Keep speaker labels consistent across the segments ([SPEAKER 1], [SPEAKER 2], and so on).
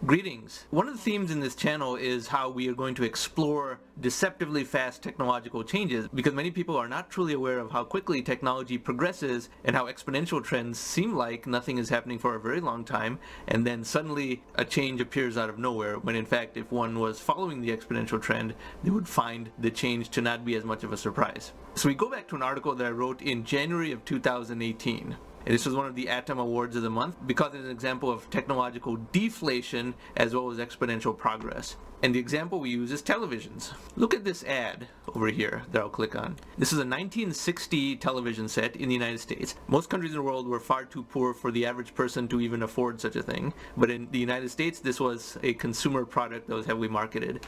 [SPEAKER 1] Greetings. One of the themes in this channel is how we are going to explore deceptively fast technological changes because many people are not truly aware of how quickly technology progresses and how exponential trends seem like nothing is happening for a very long time and then suddenly a change appears out of nowhere when in fact if one was following the exponential trend they would find the change to not be as much of a surprise. So we go back to an article that I wrote in January of 2018. And this was one of the Atom Awards of the month because it's an example of technological deflation as well as exponential progress. And the example we use is televisions. Look at this ad over here that I'll click on. This is a 1960 television set in the United States. Most countries in the world were far too poor for the average person to even afford such a thing. But in the United States, this was a consumer product that was heavily marketed.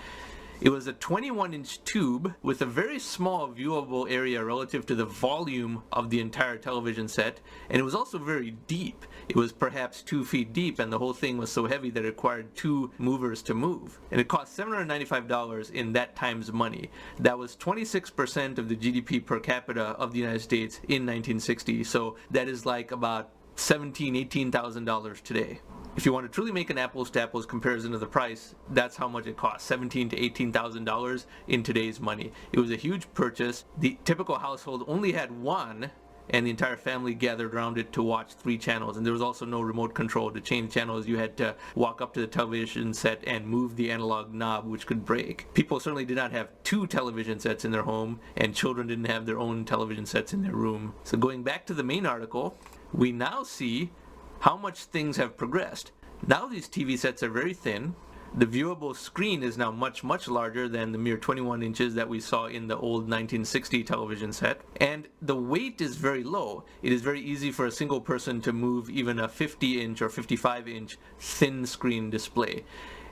[SPEAKER 1] It was a 21-inch tube with a very small viewable area relative to the volume of the entire television set, and it was also very deep. It was perhaps 2 feet deep, and the whole thing was so heavy that it required 2 movers to move. And it cost $795 in that time's money. That was 26% of the GDP per capita of the United States in 1960, so that is like about $17,000, $18,000 today. If you want to truly make an apples to apples comparison of the price, that's how much it costs, $17,000 to $18,000 in today's money. It was a huge purchase. The typical household only had one, and the entire family gathered around it to watch 3 channels. And there was also no remote control to change channels. You had to walk up to the television set and move the analog knob, which could break. People certainly did not have 2 television sets in their home, and children didn't have their own television sets in their room. So going back to the main article, we now see how much things have progressed. Now these TV sets are very thin. The viewable screen is now much larger than the mere 21 inches that we saw in the old 1960 television set. And the weight is very low. It is very easy for a single person to move even a 50-inch or 55-inch thin screen display.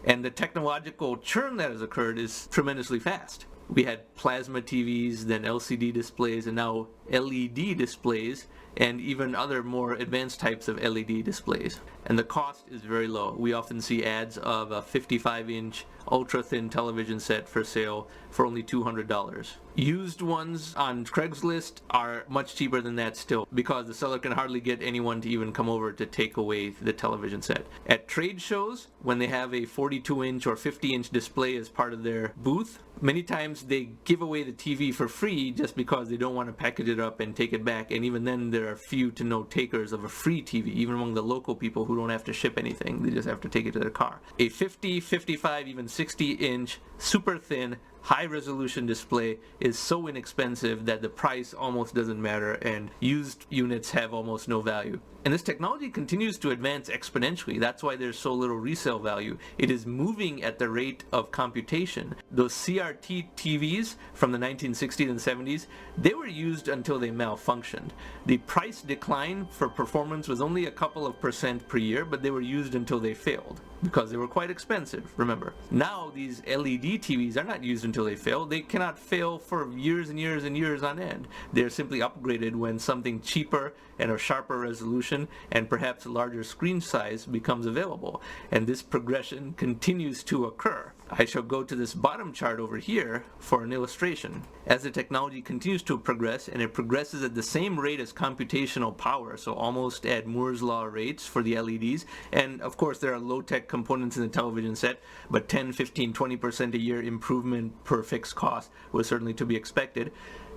[SPEAKER 1] And the technological churn that has occurred is tremendously fast. We had plasma TVs, then LCD displays, and now LED displays, and even other more advanced types of LED displays. And the cost is very low. We often see ads of a 55-inch ultra-thin television set for sale for only $200. Used ones on Craigslist are much cheaper than that still because the seller can hardly get anyone to even come over to take away the television set. At trade shows, when they have a 42-inch or 50-inch display as part of their booth, many times they give away the TV for free just because they don't want to package it up and take it back, and even then there are few to no takers of a free TV, even among the local people who don't have to ship anything. They just have to take it to their car. A 50, 55, even 60-inch super thin high resolution display is so inexpensive that the price almost doesn't matter, and used units have almost no value. And this technology continues to advance exponentially. That's why there's so little resale value. It is moving at the rate of computation. Those CRT TVs from the 1960s and 70s, they were used until they malfunctioned. The price decline for performance was only a couple of % per year, but they were used until they failed because they were quite expensive, remember. Now these LED TVs are not used until they fail. They cannot fail for years and years and years on end. They're simply upgraded when something cheaper and a sharper resolution and perhaps a larger screen size becomes available. And this progression continues to occur. I shall go to this bottom chart over here for an illustration. As the technology continues to progress, and it progresses at the same rate as computational power, so almost at Moore's law rates for the LEDs, and of course there are low-tech components in the television set, but 10, 15, 20% a year improvement per fixed cost was certainly to be expected.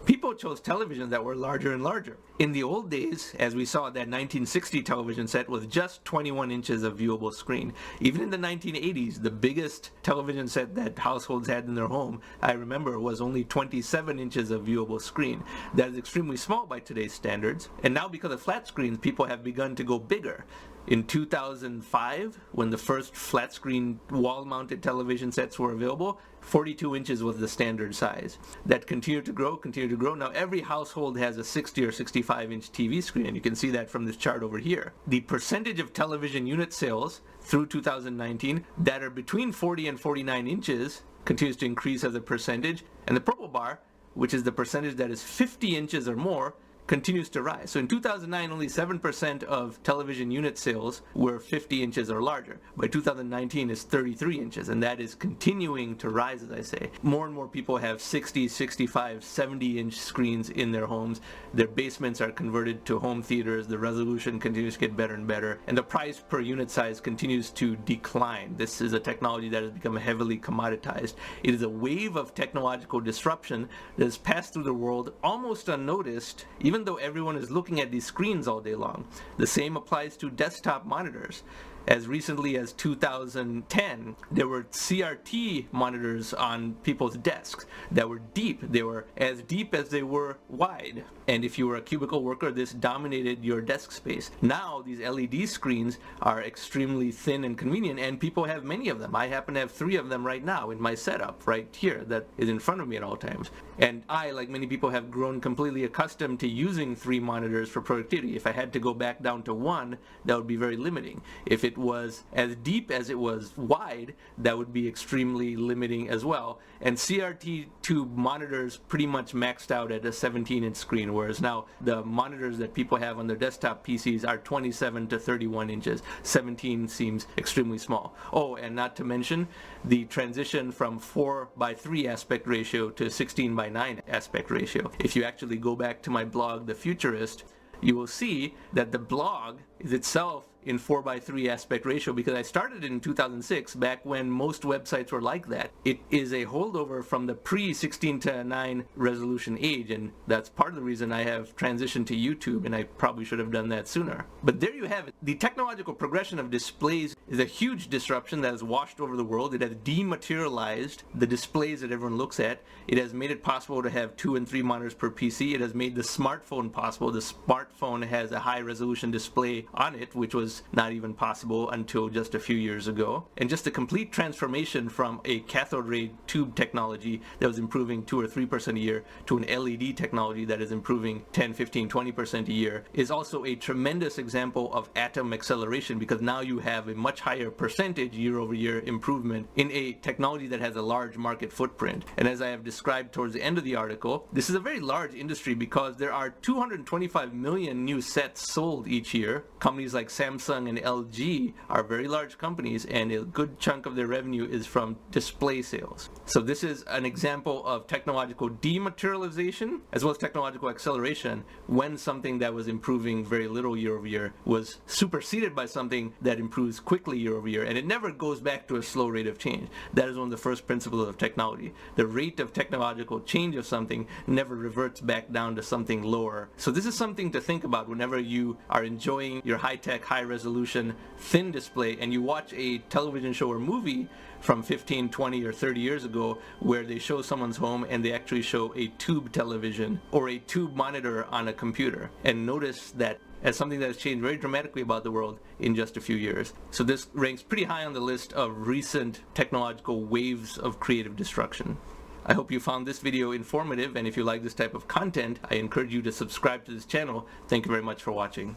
[SPEAKER 1] People chose televisions that were larger and larger. In the old days, as we saw, that 1960 television set was just 21 inches of viewable screen. Even in the 1980s, the biggest television set that households had in their home, I remember, was only 27 inches of viewable screen. That is extremely small by today's standards. And now because of flat screens, people have begun to go bigger. In 2005, when the first flat screen wall-mounted television sets were available, 42 inches was the standard size. That continued to grow. Now every household has a 60 or 65-inch TV screen, and you can see that from this chart over here. The percentage of television unit sales through 2019 that are between 40 and 49 inches continues to increase as a percentage, and the purple bar, which is the percentage that is 50 inches or more, continues to rise. So in 2009, only 7% of television unit sales were 50 inches or larger. By 2019, it's 33 inches, and that is continuing to rise, as I say. More and more people have 60, 65, 70-inch screens in their homes. Their basements are converted to home theaters. The resolution continues to get better and better, and the price per unit size continues to decline. This is a technology that has become heavily commoditized. It is a wave of technological disruption that has passed through the world almost unnoticed, even though everyone is looking at these screens all day long. The same applies to desktop monitors. As recently as 2010, there were CRT monitors on people's desks that were deep. They were as deep as they were wide. And if you were a cubicle worker, this dominated your desk space. Now, these LED screens are extremely thin and convenient, and people have many of them. I happen to have 3 of them right now in my setup right here that is in front of me at all times. And I, like many people, have grown completely accustomed to using 3 monitors for productivity. If I had to go back down to 1, that would be very limiting. If it was as deep as it was wide, that would be extremely limiting as well. And CRT tube monitors pretty much maxed out at a 17-inch screen, whereas now the monitors that people have on their desktop PCs are 27 to 31 inches. 17 seems extremely small. Oh, and not to mention the transition from 4:3 aspect ratio to 16:9 aspect ratio. If you actually go back to my blog, The Futurist, you will see that the blog is itself in 4:3 aspect ratio because I started it in 2006, back when most websites were like that. It is a holdover from the pre-16:9 resolution age, and that's part of the reason I have transitioned to YouTube, and I probably should have done that sooner. But there you have it. The technological progression of displays is a huge disruption that has washed over the world. It has dematerialized the displays that everyone looks at. It has made it possible to have 2 and 3 monitors per PC. It has made the smartphone possible. The smartphone has a high resolution display on it, which was not even possible until just a few years ago. And just a complete transformation from a cathode ray tube technology that was improving 2 or 3% a year to an LED technology that is improving 10, 15, 20% a year is also a tremendous example of atom acceleration, because now you have a much higher percentage year-over-year improvement in a technology that has a large market footprint. And as I have described towards the end of the article, this is a very large industry because there are 225 million new sets sold each year. Companies like Samsung and LG are very large companies, and a good chunk of their revenue is from display sales. So this is an example of technological dematerialization as well as technological acceleration, when something that was improving very little year over year was superseded by something that improves quickly year over year, and it never goes back to a slow rate of change. That is one of the first principles of technology. The rate of technological change of something never reverts back down to something lower. So this is something to think about whenever you are enjoying your high-tech, high-resolution, thin display, and you watch a television show or movie from 15, 20, or 30 years ago where they show someone's home and they actually show a tube television or a tube monitor on a computer. And notice that as something that has changed very dramatically about the world in just a few years. So this ranks pretty high on the list of recent technological waves of creative destruction. I hope you found this video informative, and if you like this type of content, I encourage you to subscribe to this channel. Thank you very much for watching.